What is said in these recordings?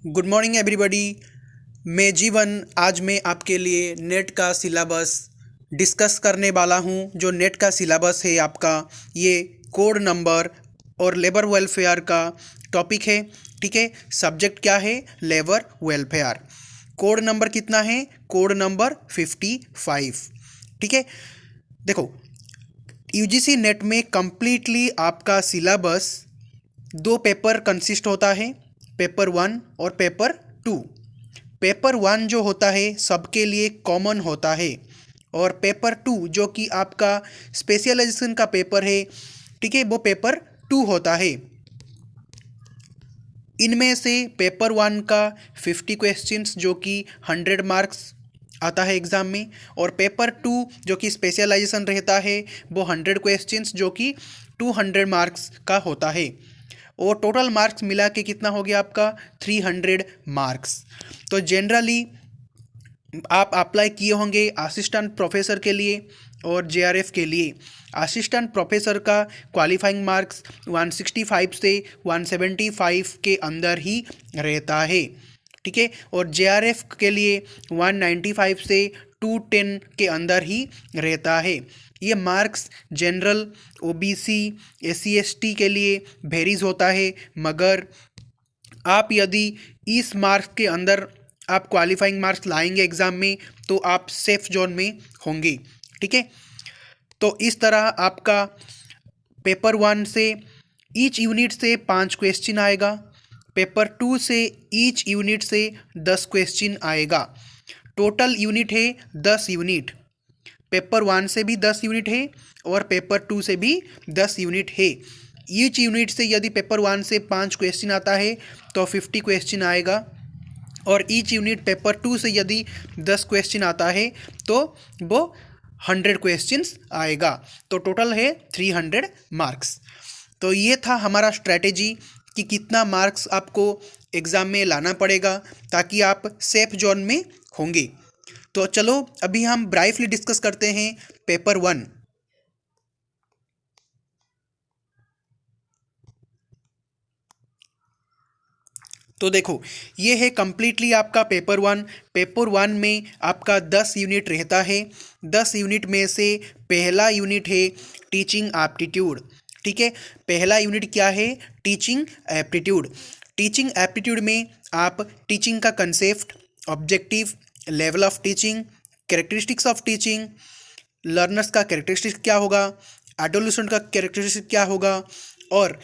Good morning everybody. मैं जीवन आज मैं आपके लिए नेट का सिलेबस डिस्कस करने वाला हूं। जो नेट का सिलेबस है आपका, ये कोड नंबर और लेबर वेलफेयर का टॉपिक है। ठीक है, सब्जेक्ट क्या है? Labour welfare. कोड नंबर कितना है? Code number 55। ठीक है, देखो, यूजीसी नेट में कंप्लीटली आपका सिलेबस दो पेपर कंसिस्ट होता है, पेपर 1 और पेपर 2। पेपर 1 जो होता है सबके लिए कॉमन होता है, और पेपर 2 जो कि आपका स्पेशलाइजेशन का पेपर है, ठीक है, वो पेपर 2 होता है। इनमें से पेपर 1 का 50 क्वेश्चंस जो कि 100 मार्क्स आता है एग्ज़ाम में, और पेपर 2 जो कि स्पेशलाइजेशन रहता है वो 100 क्वेश्चंस जो कि 200 मार्क्स का होता है। और टोटल मार्क्स मिला के कितना हो गया आपका? 300 मार्क्स। तो जनरली आप अप्लाई किए होंगे असिस्टेंट प्रोफेसर के लिए और जेआरएफ के लिए। असिस्टेंट प्रोफेसर का क्वालिफाइंग मार्क्स 165 से 175 के अंदर ही रहता है, ठीक है, और जेआरएफ के लिए 195 से 210 के अंदर ही रहता है। ये marks general, OBC, SC ST के लिए वेरीज होता है, मगर आप यदि इस मार्क्स के अंदर आप क्वालिफाइंग मार्क्स लाएंगे एग्ज़ाम में तो आप सेफ जोन में होंगे। ठीक है, तो इस तरह आपका पेपर 1 से ईच यूनिट से 5 क्वेश्चन आएगा, पेपर 2 से ईच यूनिट से 10 क्वेश्चन आएगा। टोटल यूनिट है 10 यूनिट। पेपर 1 से भी 10 यूनिट है और पेपर 2 से भी 10 यूनिट है। ईच यूनिट से यदि पेपर 1 से 5 क्वेश्चन आता है तो 50 क्वेश्चन आएगा, और ईच यूनिट पेपर 2 से यदि 10 क्वेश्चन आता है तो वो 100 क्वेश्चंस आएगा। तो टोटल है 300 मार्क्स। तो ये था हमारा स्ट्रैटेजी कि कितना मार्क्स आपको एग्ज़ाम में लाना पड़ेगा ताकि आप सेफ जोन में होंगे। तो चलो अभी हम ब्राइफली डिस्कस करते हैं पेपर 1। तो देखो, ये है कम्प्लीटली आपका पेपर 1। पेपर 1 में आपका 10 यूनिट रहता है। 10 यूनिट में से पहला यूनिट है टीचिंग एप्टीट्यूड। ठीक है, पहला यूनिट क्या है? Teaching aptitude. टीचिंग एप्टीट्यूड में आप टीचिंग का concept, objective, level of teaching, characteristics of teaching, learners का कैरेक्टरिस्टिक क्या होगा, एडोलसेंट का कैरेक्टरिस्टिक क्या होगा, और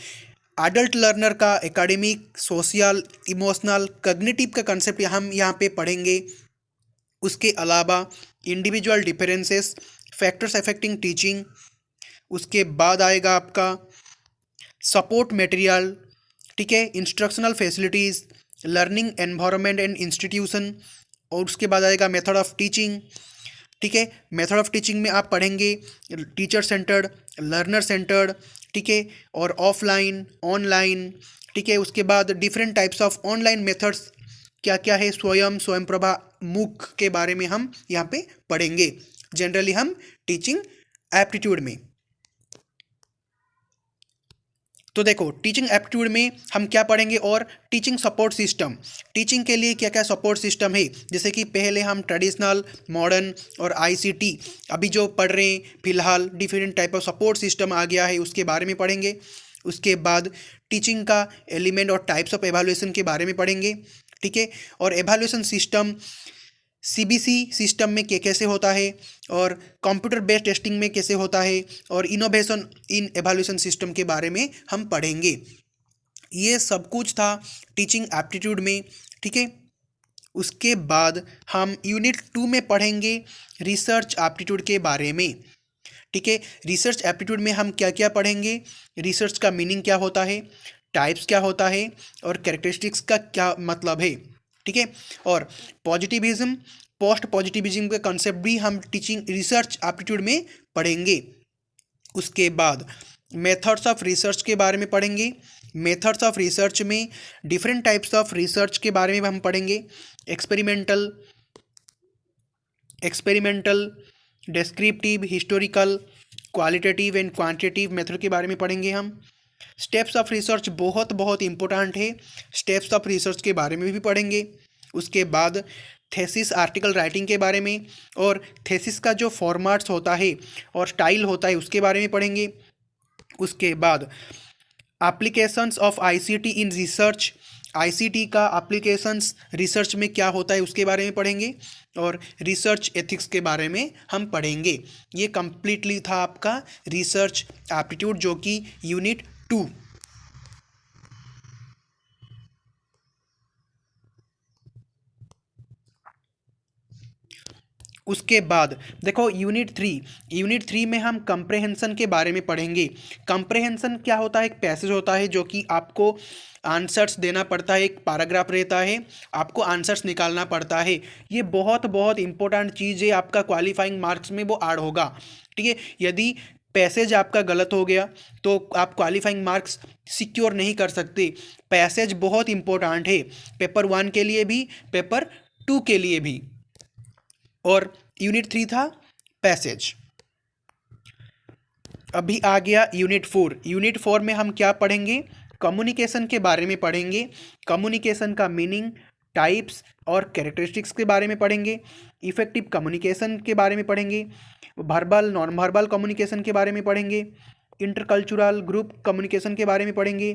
एडल्ट लर्नर का एकेडमिक, सोशल, इमोशनल, कॉग्निटिव का कंसेप्ट हम यहाँ पे पढ़ेंगे। उसके अलावा individual differences, factors affecting teaching. उसके बाद आएगा आपका सपोर्ट मटेरियल, ठीक है, instructional facilities, learning environment and institution, और उसके बाद आएगा मेथड ऑफ टीचिंग। ठीक है, मेथड ऑफ टीचिंग में आप पढ़ेंगे टीचर सेंटर्ड, लर्नर सेंटर्ड, ठीक है, और ऑफलाइन, ऑनलाइन। ठीक है, उसके बाद different types of online methods क्या क्या है, स्वयं प्रभा, मूक के बारे में हम यहाँ पे पढ़ेंगे जनरली हम टीचिंग एप्टीट्यूड में। तो देखो, टीचिंग एप्टीट्यूड में हम क्या पढ़ेंगे, और टीचिंग सपोर्ट सिस्टम, टीचिंग के लिए क्या क्या सपोर्ट सिस्टम है, जैसे कि पहले हम ट्रेडिशनल, मॉडर्न और आईसीटी अभी जो पढ़ रहे हैं फिलहाल, different type of support system आ गया है, उसके बारे में पढ़ेंगे। उसके बाद टीचिंग का एलिमेंट और टाइप्स ऑफ एवेल्युएशन के बारे में पढ़ेंगे। ठीक है, और एवेल्युएशन सिस्टम सीबीसी सिस्टम में कैसे होता है, और कंप्यूटर बेस्ड टेस्टिंग में कैसे होता है, और इनोवेशन इन एवेल्यूशन सिस्टम के बारे में हम पढ़ेंगे। ये सब कुछ था टीचिंग एप्टीट्यूड में। ठीक है, उसके बाद हम यूनिट 2 में पढ़ेंगे रिसर्च एप्टीट्यूड के बारे में। ठीक है, रिसर्च एप्टीट्यूड में हम क्या क्या पढ़ेंगे, रिसर्च का मीनिंग क्या होता है, टाइप्स क्या होता है, और कैरेक्टरिस्टिक्स का क्या मतलब है। ठीक है, और पॉजिटिविज्म, पोस्ट पॉजिटिविज्म का कंसेप्ट भी हम टीचिंग रिसर्च एप्टीट्यूड में पढ़ेंगे। उसके बाद मेथड्स ऑफ रिसर्च के बारे में पढ़ेंगे। मेथड्स ऑफ रिसर्च में डिफरेंट टाइप्स ऑफ रिसर्च के बारे में हम पढ़ेंगे। Experimental, descriptive, historical, qualitative and quantitative method के बारे में पढ़ेंगे हम। स्टेप्स ऑफ रिसर्च बहुत बहुत इंपॉर्टेंट है, स्टेप्स ऑफ रिसर्च के बारे में भी पढ़ेंगे। उसके बाद थेसिस आर्टिकल राइटिंग के बारे में, और थेसिस का जो फॉर्मेट्स होता है और स्टाइल होता है उसके बारे में पढ़ेंगे। उसके बाद applications of ICT in research, ICT का एप्लीकेशंस रिसर्च में क्या होता है उसके बारे में पढ़ेंगे, और रिसर्च एथिक्स के बारे में हम पढ़ेंगे। ये कंप्लीटली था आपका रिसर्च एप्टीट्यूड जो कि यूनिट 2। उसके बाद देखो यूनिट 3 में हम कंप्रेहेंशन के बारे में पढ़ेंगे। कंप्रेहेंशन क्या होता है? एक पैसेज होता है जो कि आपको आंसर्स देना पड़ता है, एक पैराग्राफ रहता है, आपको आंसर्स निकालना पड़ता है। ये बहुत बहुत इंपॉर्टेंट चीज़ है, आपका क्वालिफाइंग मार्क्स में वो ऐड होगा। ठीक है, यदि पैसेज आपका गलत हो गया तो आप क्वालिफाइंग मार्क्स सिक्योर नहीं कर सकते। पैसेज बहुत इंपॉर्टेंट है, पेपर 1 के लिए भी, पेपर 2 के लिए भी। और यूनिट 3 था पैसेज। अभी आ गया यूनिट 4 में हम क्या पढ़ेंगे? कम्युनिकेशन के बारे में पढ़ेंगे। कम्युनिकेशन का मीनिंग, टाइप्स और कैरेक्टरिस्टिक्स के बारे में पढ़ेंगे। इफेक्टिव कम्युनिकेशन के बारे में पढ़ेंगे। वर्बल नॉन वर्बल कम्युनिकेशन के बारे में पढ़ेंगे। इंटरकल्चरल ग्रुप कम्युनिकेशन के बारे में पढ़ेंगे।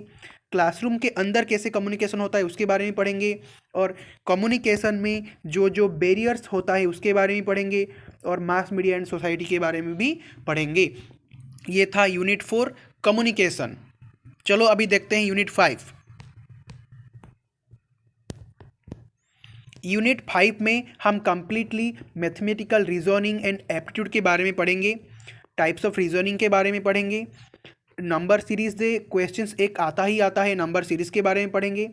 क्लासरूम के अंदर कैसे कम्युनिकेशन होता है उसके बारे में पढ़ेंगे। और कम्युनिकेशन में जो जो बैरियर्स होता है उसके बारे में पढ़ेंगे। और मास मीडिया एंड सोसाइटी के बारे में भी पढ़ेंगे। ये था यूनिट 4 कम्युनिकेशन। चलो अभी देखते हैं यूनिट 5। यूनिट 5 में हम completely mathematical reasoning and aptitude के बारे में पढ़ेंगे। टाइप्स ऑफ रीजनिंग के बारे में पढ़ेंगे। नंबर सीरीज से क्वेश्चंस एक आता ही आता है, नंबर सीरीज के बारे में पढ़ेंगे।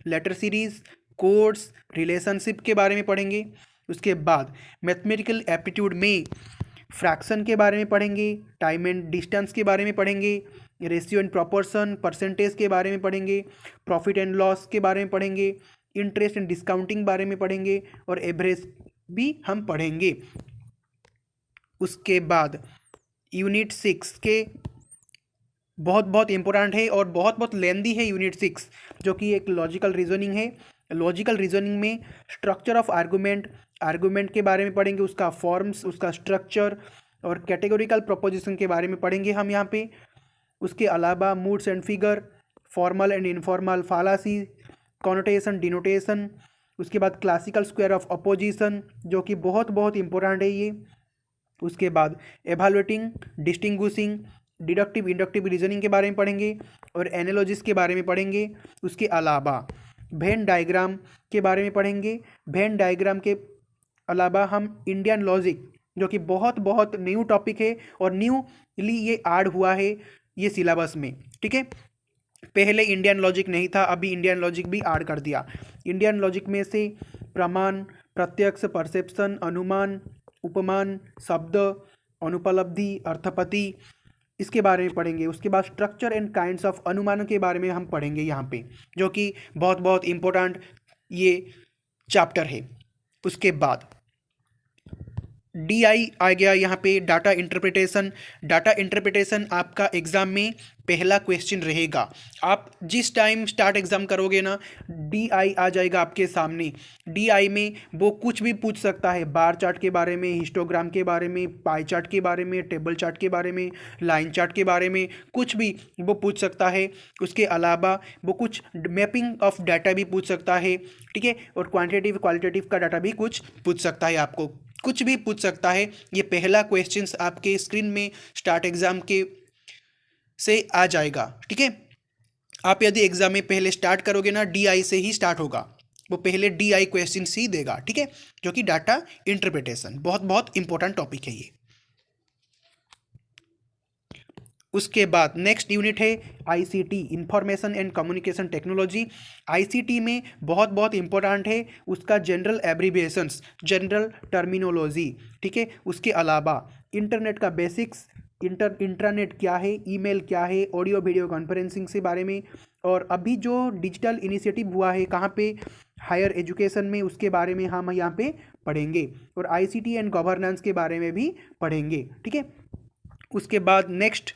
लेटर सीरीज, कोड्स, रिलेशनशिप के बारे में पढ़ेंगे। उसके बाद मैथमेटिकल एप्टीट्यूड में फ्रैक्शन के बारे में पढ़ेंगे। टाइम एंड डिस्टेंस के बारे में पढ़ेंगे। रेशियो एंड प्रोपोर्शन, परसेंटेज के बारे में पढ़ेंगे। प्रॉफिट एंड लॉस के बारे में पढ़ेंगे। इंटरेस्ट एंड डिस्काउंटिंग बारे में पढ़ेंगे। और एवरेज भी हम पढ़ेंगे। उसके बाद यूनिट 6 के बहुत बहुत इंपॉर्टेंट है और बहुत बहुत लेंदी है यूनिट 6, जो कि एक लॉजिकल रीजनिंग है। लॉजिकल रीजनिंग में स्ट्रक्चर ऑफ आर्गूमेंट के बारे में पढ़ेंगे, उसका फॉर्म्स, उसका स्ट्रक्चर, और कैटेगोरिकल प्रोपोजिशन के बारे में पढ़ेंगे हम यहाँ पे। उसके अलावा moods and figure, formal and informal fallacy, connotation, denotation. उसके बाद क्लासिकल स्क्वायर ऑफ अपोजिशन, जो कि बहुत बहुत इंपॉर्टेंट है ये। उसके बाद evaluating, distinguishing, deductive inductive reasoning के बारे में पढ़ेंगे। और एनालॉजिस के बारे में पढ़ेंगे। उसके अलावा वेन डायग्राम के बारे में पढ़ेंगे। वेन डायग्राम के अलावा हम इंडियन लॉजिक, जो कि बहुत बहुत न्यू टॉपिक है और न्यूली ये ऐड हुआ है ये सिलेबस में। ठीक है, पहले इंडियन लॉजिक नहीं था, अभी इंडियन लॉजिक भी ऐड कर दिया। इंडियन लॉजिक में से प्रमाण, प्रत्यक्ष, परसेप्शन, अनुमान, उपमान, शब्द, अनुपलब्धि, अर्थपति, इसके बारे में पढ़ेंगे। उसके बाद स्ट्रक्चर एंड काइंड्स ऑफ अनुमानों के बारे में हम पढ़ेंगे यहाँ पे, जो कि बहुत बहुत इंपॉर्टेंट ये चैप्टर है। उसके बाद DI आ गया यहाँ पे, डाटा इंटरप्रिटेशन। डाटा इंटरप्रिटेशन आपका एग्ज़ाम में पहला क्वेश्चन रहेगा। आप जिस टाइम स्टार्ट एग्ज़ाम करोगे ना, DI आ जाएगा आपके सामने। DI में वो कुछ भी पूछ सकता है, बार चार्ट के बारे में, हिस्टोग्राम के बारे में, पाई चार्ट के बारे में, टेबल चार्ट के बारे में, लाइन चार्ट के बारे में, कुछ भी वो पूछ सकता है। उसके अलावा वो कुछ मैपिंग ऑफ डाटा भी पूछ सकता है। ठीक है, और क्वान्टिटेटिव क्वालिटेटिव का डाटा भी कुछ पूछ सकता है, आपको कुछ भी पूछ सकता है। ये पहला क्वेश्चंस आपके स्क्रीन में स्टार्ट एग्जाम के से आ जाएगा। ठीक है, आप यदि एग्जाम में पहले स्टार्ट करोगे ना, DI से ही स्टार्ट होगा, वो पहले DI क्वेश्चन ही देगा। ठीक है, जो कि डाटा इंटरप्रिटेशन बहुत बहुत इंपॉर्टेंट टॉपिक है ये। उसके बाद नेक्स्ट यूनिट है ICT, information and communication technology. ICT में बहुत बहुत इंपॉर्टेंट है उसका जनरल एब्रीविएशंस, जनरल टर्मिनोलॉजी। ठीक है, उसके अलावा इंटरनेट का बेसिक्स, इंट्रानेट क्या है, ईमेल क्या है, ऑडियो वीडियो कॉन्फ्रेंसिंग से बारे में। और अभी जो डिजिटल इनिशिएटिव हुआ है कहाँ पे, हायर एजुकेशन में, उसके बारे में हम यहाँ पे पढ़ेंगे। और ICT एंड गवर्नेंस के बारे में भी पढ़ेंगे। ठीक है, उसके बाद नेक्स्ट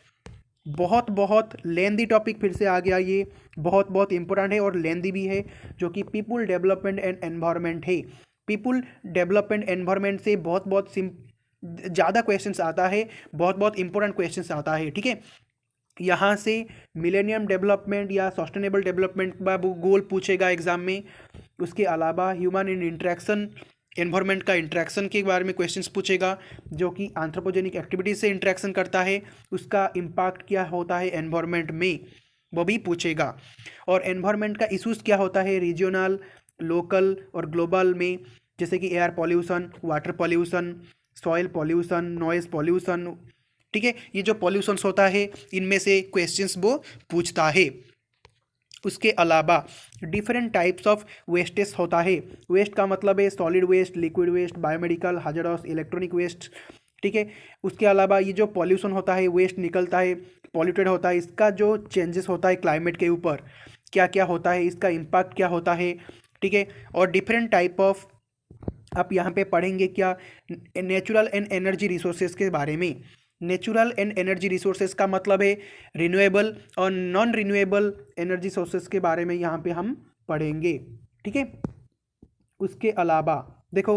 बहुत बहुत लेंदी टॉपिक फिर से आ गया, ये बहुत बहुत इंपॉर्टेंट है और लेंदी भी है, जो कि पीपुल डेवलपमेंट एंड एनवायरनमेंट है। पीपुल डेवलपमेंट एनवायरनमेंट से बहुत बहुत ज़्यादा क्वेश्चंस आता है, बहुत बहुत इंपॉर्टेंट क्वेश्चंस आता है, ठीक है। यहाँ से मिलेनियम डेवलपमेंट या सस्टेनेबल डेवलपमेंट का गोल पूछेगा एग्जाम में। उसके अलावा ह्यूमन इन इंटरेक्शन, एनवायरनमेंट का इंटरेक्शन के बारे में क्वेश्चंस पूछेगा, जो कि एंथ्रोपोजेनिक एक्टिविटीज से इंटरेक्शन करता है, उसका इम्पैक्ट क्या होता है एनवायरनमेंट में, वो भी पूछेगा। और एनवायरनमेंट का इशूज़ क्या होता है रीजनल, लोकल और ग्लोबल में, जैसे कि air pollution, water pollution, soil pollution, noise pollution, ठीक है। ये जो पॉल्यूशंस होता है इनमें से क्वेश्चंस वो पूछता है। उसके अलावा डिफरेंट टाइप्स ऑफ वेस्टेस होता है। वेस्ट का मतलब है solid waste, liquid waste, biomedical, hazardous, electronic waste, ठीक है। उसके अलावा ये जो पॉल्यूशन होता है, वेस्ट निकलता है, पॉल्यूटेड होता है, इसका जो चेंजेस होता है क्लाइमेट के ऊपर क्या क्या होता है, इसका इम्पैक्ट क्या होता है, ठीक है। और डिफरेंट टाइप ऑफ आप यहाँ पे पढ़ेंगे क्या, नेचुरल एंड एनर्जी रिसोर्सेज के बारे में। नेचुरल एंड एनर्जी रिसोर्सेज का मतलब है रिन्यूएबल और नॉन रिन्यूएबल एनर्जी सोर्सेज के बारे में यहाँ पे हम पढ़ेंगे, ठीक है। उसके अलावा देखो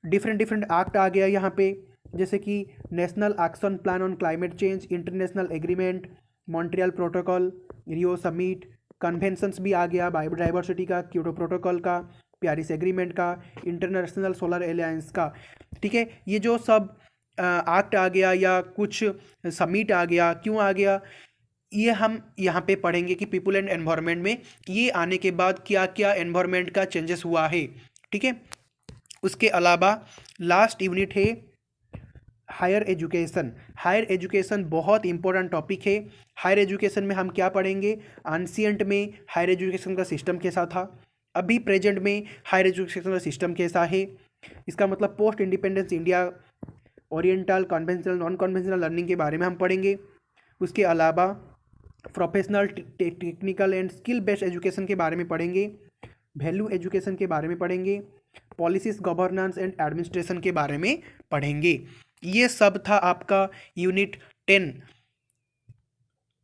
डिफरेंट डिफरेंट एक्ट आ गया यहाँ पे, जैसे कि national action plan on climate change, international agreement, Montreal protocol, Rio summit, conventions भी आ गया, बायोडाइवर्सिटी का, क्योटो प्रोटोकॉल का, पेरिस एग्रीमेंट का, इंटरनेशनल सोलर एलायंस का, ठीक है। ये जो सब एक्ट आ गया या कुछ समिट आ गया, क्यों आ गया, ये हम यहाँ पे पढ़ेंगे कि पीपल एंड एनवायरनमेंट में ये आने के बाद क्या क्या एनवायरनमेंट का चेंजेस हुआ है, ठीक है। उसके अलावा लास्ट यूनिट है हायर एजुकेशन। हायर एजुकेशन बहुत इंपॉर्टेंट टॉपिक है। हायर एजुकेशन में हम क्या पढ़ेंगे, एंशिएंट में हायर एजुकेशन का सिस्टम कैसा था, अभी प्रेजेंट में हायर एजुकेशन का सिस्टम कैसा है, इसका मतलब post independence India, oriental, conventional, non conventional learning के बारे में हम पढ़ेंगे। उसके अलावा professional, technical and skill based education के बारे में पढ़ेंगे, वैल्यू एजुकेशन के बारे में पढ़ेंगे, पॉलिसीज, गवर्नेंस एंड एडमिनिस्ट्रेशन के बारे में पढ़ेंगे। ये सब था आपका यूनिट 10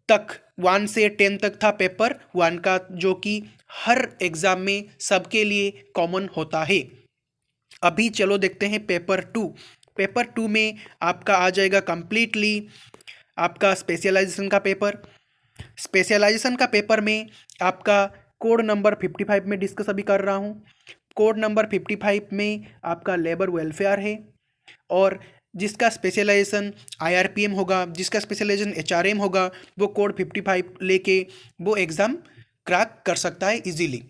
तक, 1 से 10 तक था पेपर 1 का, जो कि हर एग्जाम में सबके लिए कॉमन होता है। अभी चलो देखते हैं पेपर 2। पेपर 2 में आपका आ जाएगा कंप्लीटली आपका स्पेशलाइजेशन का पेपर। स्पेशलाइजेशन का पेपर में आपका कोड नंबर 55 में डिस्कस अभी कर रहा हूँ। कोड नंबर 55 में आपका लेबर वेलफेयर है, और जिसका स्पेशलाइजेशन IRPM होगा, जिसका स्पेशलाइजेशन HRM होगा, वो कोड 55 लेके वो एग्ज़ाम क्रैक कर सकता है इजीली,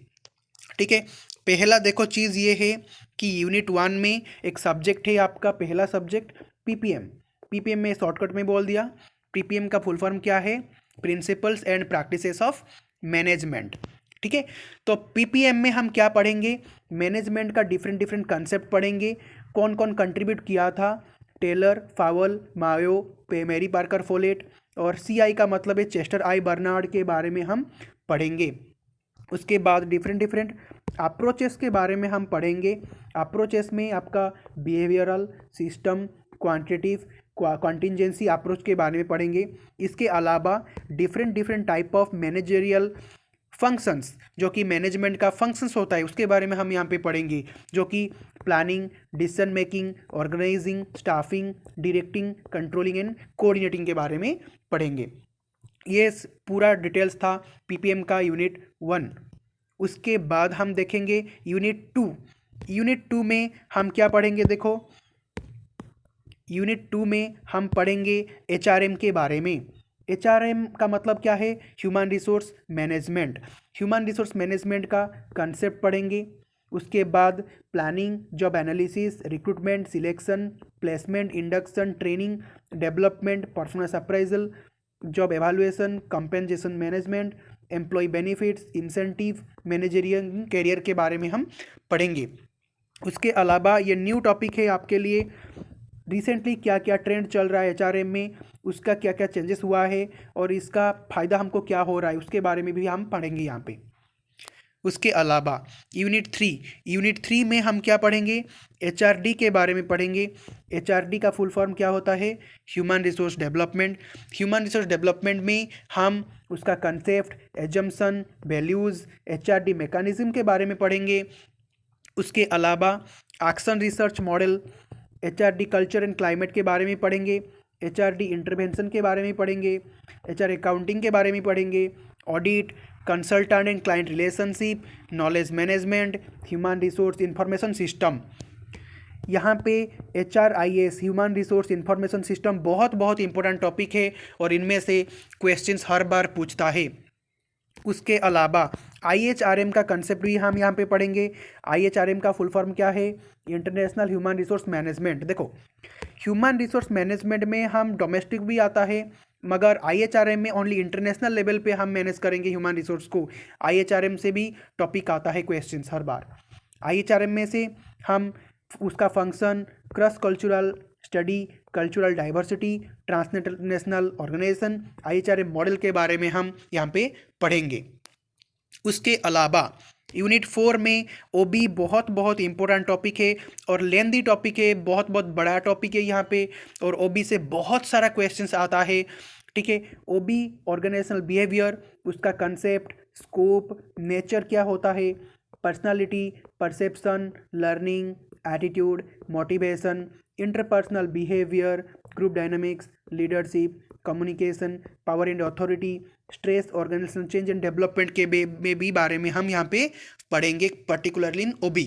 ठीक है। पहला देखो चीज़ ये है कि यूनिट 1 में एक सब्जेक्ट है आपका, पहला सब्जेक्ट PPM। PPM में शॉर्टकट में बोल दिया, PPM का फुल फॉर्म क्या है, principles and practices of management, ठीक है। तो PPM में हम क्या पढ़ेंगे, मैनेजमेंट का डिफरेंट डिफरेंट कंसेप्ट पढ़ेंगे, कौन कौन कंट्रीब्यूट किया था, टेलर, फावल, मायो, मेरी पार्कर फोलेट, और CI का मतलब है चेस्टर आई बर्नार्ड के बारे में हम पढ़ेंगे। उसके बाद डिफरेंट डिफरेंट अप्रोचेस के बारे में हम पढ़ेंगे। अप्रोचेस में आपका behavioural, system, quantitative, contingency approach के बारे में पढ़ेंगे। इसके अलावा different different type of managerial functions, जो कि मैनेजमेंट का फंक्शंस होता है, उसके बारे में हम यहाँ पे पढ़ेंगे, जो कि planning, decision making, organising, staffing, directing, controlling and coordinating के बारे में पढ़ेंगे। ये पूरा डिटेल्स था PPM का यूनिट 1। उसके बाद हम देखेंगे यूनिट 2। यूनिट 2 में हम क्या पढ़ेंगे, देखो यूनिट 2 में हम पढ़ेंगे HRM के बारे में। HRM का मतलब क्या है, human resource management. Human resource management का कंसेप्ट पढ़ेंगे। उसके बाद planning, job analysis, recruitment, selection, placement, induction, training, development, performance appraisal, job evaluation, compensation management, employ benefits, incentive, managerial career के बारे में हम पढ़ेंगे। उसके अलावा ये न्यू टॉपिक है आपके लिए, रिसेंटली क्या क्या ट्रेंड चल रहा है HRM में, उसका क्या क्या चेंजेस हुआ है और इसका फ़ायदा हमको क्या हो रहा है, उसके बारे में भी हम पढ़ेंगे यहाँ पे। उसके अलावा यूनिट 3 में हम क्या पढ़ेंगे, HRD के बारे में पढ़ेंगे। HRD का फुल फॉर्म क्या होता है? Human resource development. Human resource development में हम उसका concept, assumption, values, HRD mechanism के बारे में पढ़ेंगे। उसके अलावा action research model, HRD culture and climate के बारे में पढ़ेंगे, HRD इंटरवेंशन के बारे में पढ़ेंगे, HR अकाउंटिंग के बारे में पढ़ेंगे, audit, consultant and client relationship, knowledge management, human resource information system. यहाँ पे HRIS human resource information system बहुत बहुत इंपॉर्टेंट टॉपिक है और इनमें से क्वेश्चंस हर बार पूछता है। उसके अलावा IHRM का कंसेप्ट भी हम यहाँ पे पढ़ेंगे। IHRM का फुल फॉर्म क्या है? International human resource management. देखो, ह्यूमन रिसोर्स मैनेजमेंट में हम डोमेस्टिक भी आता है, मगर IHRM में ओनली इंटरनेशनल लेवल पे हम मैनेज करेंगे ह्यूमन रिसोर्स को। IHRM से भी टॉपिक आता है क्वेश्चंस हर बार। IHRM में से हम उसका function, cross cultural study, cultural diversity, transnational organisation, IHRM model के बारे में हम यहाँ पे पढ़ेंगे। उसके अलावा यूनिट 4 में OB बहुत बहुत इंपॉर्टेंट टॉपिक है और लेंदी टॉपिक है, बहुत बहुत बड़ा टॉपिक है यहाँ पे, और OB से बहुत सारा क्वेश्चंस आता है। ठीक है, OB ऑर्गेनाइजेशनल बिहेवियर, उसका कंसेप्ट, स्कोप, नेचर क्या होता है, personality, perception, learning, attitude, motivation, interpersonal behaviour, group dynamics, leadership, communication, power and authority, stress, organisation change and development के में भी बारे में हम यहाँ पे पढ़ेंगे, पर्टिकुलरली इन OB।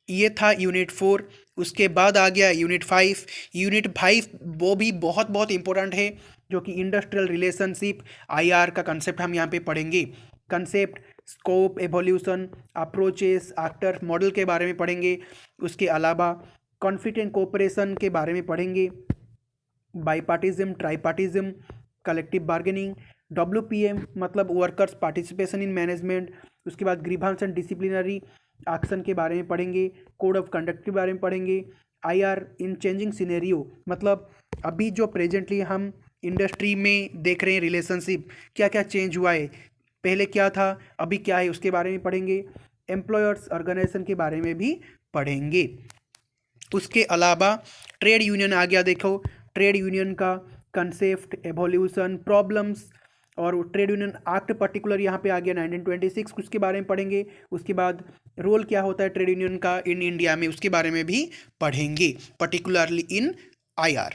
ये था यूनिट 4। उसके बाद आ गया यूनिट 5। यूनिट 5 वो भी बहुत बहुत इंपॉर्टेंट है, जो कि इंडस्ट्रियल रिलेशनशिप, IR का कंसेप्ट हम यहाँ पे पढ़ेंगे। Concept, scope, evolution, approaches, actor, model के बारे में पढ़ेंगे। उसके अलावा कॉन्फ्लिक्ट एंड कोऑपरेशन के बारे में पढ़ेंगे, बाईपार्टिज्म, ट्राईपार्टिज्म, कलेक्टिव बार्गेनिंग, WPM मतलब वर्कर्स पार्टिसिपेशन इन मैनेजमेंट। उसके बाद ग्रीवांस एंड डिसिप्लिनरी एक्शन के बारे में पढ़ेंगे, कोड ऑफ कंडक्ट के बारे में पढ़ेंगे। IR इन चेंजिंग सिनेरियो मतलब अभी जो प्रेजेंटली हम इंडस्ट्री में देख रहे हैं रिलेशनशिप, क्या क्या चेंज हुआ है, पहले क्या था अभी क्या है, उसके बारे में पढ़ेंगे। एम्प्लॉयर्स ऑर्गेनाइजेशन के बारे में भी पढ़ेंगे। उसके अलावा ट्रेड यूनियन आ गया। देखो, ट्रेड यूनियन का कंसेप्ट, एवोल्यूशन, प्रॉब्लम्स, और ट्रेड यूनियन एक्ट पर्टिकुलर यहाँ पे आ गया 1926, उसके बारे में पढ़ेंगे। उसके बाद रोल क्या होता है ट्रेड यूनियन का इन इंडिया में, उसके बारे में भी पढ़ेंगे, पर्टिकुलरली इन IR।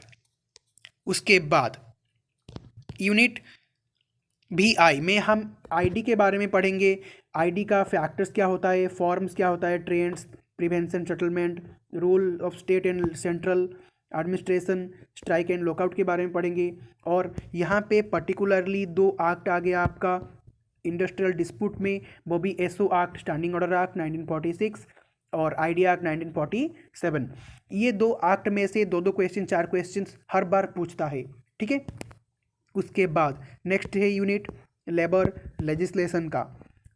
उसके बाद यूनिट VI में हम ID के बारे में पढ़ेंगे। ID का फैक्टर्स क्या होता है, फॉर्म्स क्या होता है, trends, prevention, settlement, role of state and central administration, strike and lockout के बारे में पढ़ेंगे। और यहाँ पे पर्टिकुलरली 2 एक्ट आ गया आपका इंडस्ट्रियल डिस्प्यूट में, वो भी SO act, standing order act 1946 और आइडिया एक्ट 1947। ये 2 एक्ट में से 2 क्वेश्चन, 4 क्वेश्चन हर बार पूछता है। ठीक है, उसके बाद नेक्स्ट है यूनिट लेबर लेजिस्लेशन का।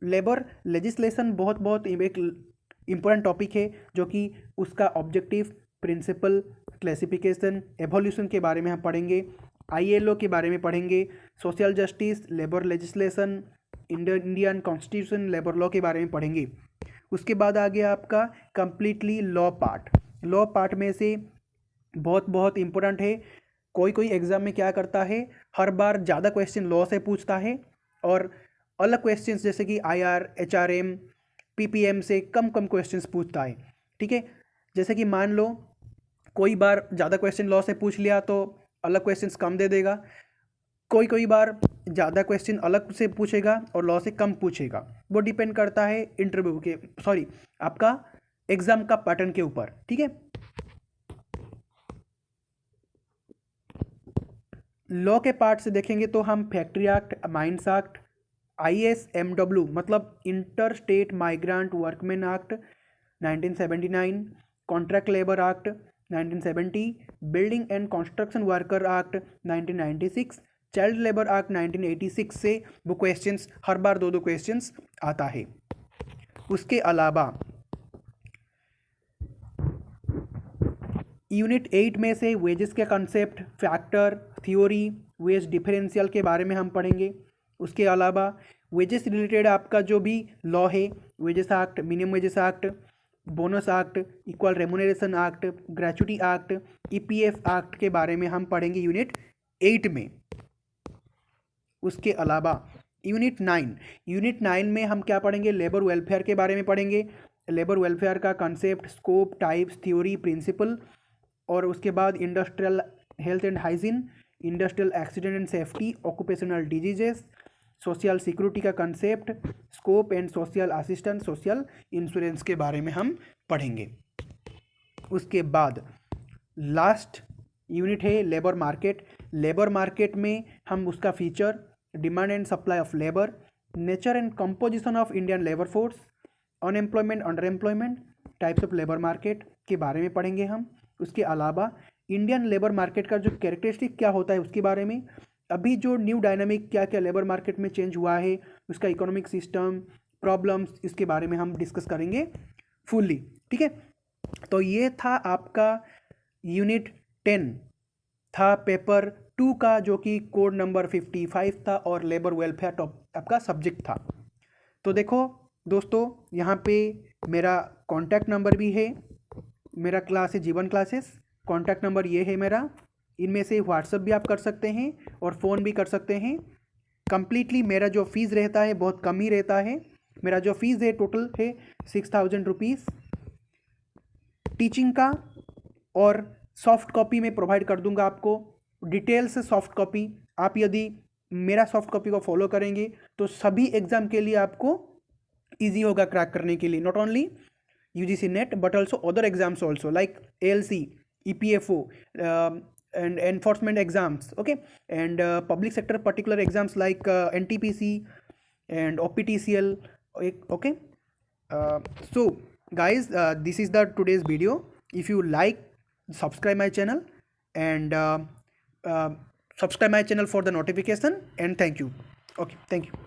लेबर लेजिस्लेशन बहुत बहुत एक इम्पोर्टेंट टॉपिक है, जो कि उसका ऑब्जेक्टिव, प्रिंसिपल, क्लासिफिकेशन, एवोल्यूशन के बारे में हम पढ़ेंगे। ILO के बारे में पढ़ेंगे, social justice, labour legislation, Indian constitution, labour law के बारे में पढ़ेंगे। उसके बाद आ गया आपका completely law part. Law part में से बहुत बहुत इंपॉर्टेंट है। कोई कोई एग्जाम में क्या करता है, हर बार ज़्यादा क्वेश्चन लॉ से पूछता है और अलग क्वेश्चंस जैसे कि IR, HRM, PPM से कम कम क्वेश्चंस पूछता है। ठीक है, जैसे कि मान लो कोई बार ज़्यादा क्वेश्चन लॉ से पूछ लिया तो अलग क्वेश्चंस कम दे देगा, कोई बार ज़्यादा क्वेश्चन अलग से पूछेगा और लॉ से कम पूछेगा। वो डिपेंड करता है इंटरव्यू के, सॉरी आपका एग्ज़ाम का पैटर्न के ऊपर। ठीक है, लॉ के पार्ट से देखेंगे तो हम factory act, mines act, ISMW मतलब inter state migrant workman act 1979, contract labour act 1970, building and construction worker act 1996, child labour act 1986 से वो क्वेश्चंस हर बार 2 क्वेश्चंस आता है। उसके अलावा यूनिट 8 में से वेजेस के concept, factor, theory, wage differential के बारे में हम पढ़ेंगे। उसके अलावा वेजेस रिलेटेड आपका जो भी लॉ है, wages act, minimum wages act, bonus act, equal remuneration act, gratuity act, EPF act के बारे में हम पढ़ेंगे यूनिट 8 में। उसके अलावा यूनिट 9 में हम क्या पढ़ेंगे, लेबर वेलफेयर के बारे में पढ़ेंगे। लेबर वेलफेयर का concept, scope, types, theory, principle, और उसके बाद industrial health and hygiene, industrial accident and safety, occupational diseases, social security का concept, scope and social assistance, social insurance के बारे में हम पढ़ेंगे। उसके बाद लास्ट यूनिट है लेबर मार्केट। लेबर मार्केट में हम उसका feature, demand and supply of labour, nature and composition of Indian labour force, unemployment, underemployment, types of labour market के बारे में पढ़ेंगे हम। उसके अलावा इंडियन लेबर मार्केट का जो कैरेक्टरिस्टिक क्या होता है उसके बारे में, अभी जो न्यू डायनामिक क्या क्या लेबर मार्केट में चेंज हुआ है, उसका इकोनॉमिक सिस्टम, प्रॉब्लम्स, इसके बारे में हम डिस्कस करेंगे फुल्ली। ठीक है, तो ये था आपका यूनिट 10 था पेपर 2 का, जो कि कोड नंबर 55 था और लेबर वेलफेयर टॉप आपका सब्जेक्ट था। तो देखो दोस्तों, यहाँ पे मेरा कॉन्टैक्ट नंबर भी है, मेरा क्लास है जीवन क्लासेस, कॉन्टैक्ट नंबर ये है मेरा। इनमें से व्हाट्सअप भी आप कर सकते हैं और फ़ोन भी कर सकते हैं। कम्प्लीटली मेरा जो फ़ीस रहता है बहुत कम ही रहता है। मेरा जो फ़ीस है टोटल है 6000 रुपीज़ टीचिंग का, और सॉफ्ट कॉपी में प्रोवाइड कर दूंगा आपको, डिटेल से सॉफ्ट कॉपी। आप यदि मेरा सॉफ्ट कॉपी को फॉलो करेंगे तो सभी एग्ज़ाम के लिए आपको ईजी होगा क्रैक करने के लिए, not only UGC net but also other exams also like ALC, EPFO and enforcement exams, okay, and public sector particular exams like NTPC and OPTCL, okay. So guys, this is the today's video. If you like, subscribe my channel and subscribe my channel for the notification, and thank you. Okay, thank you.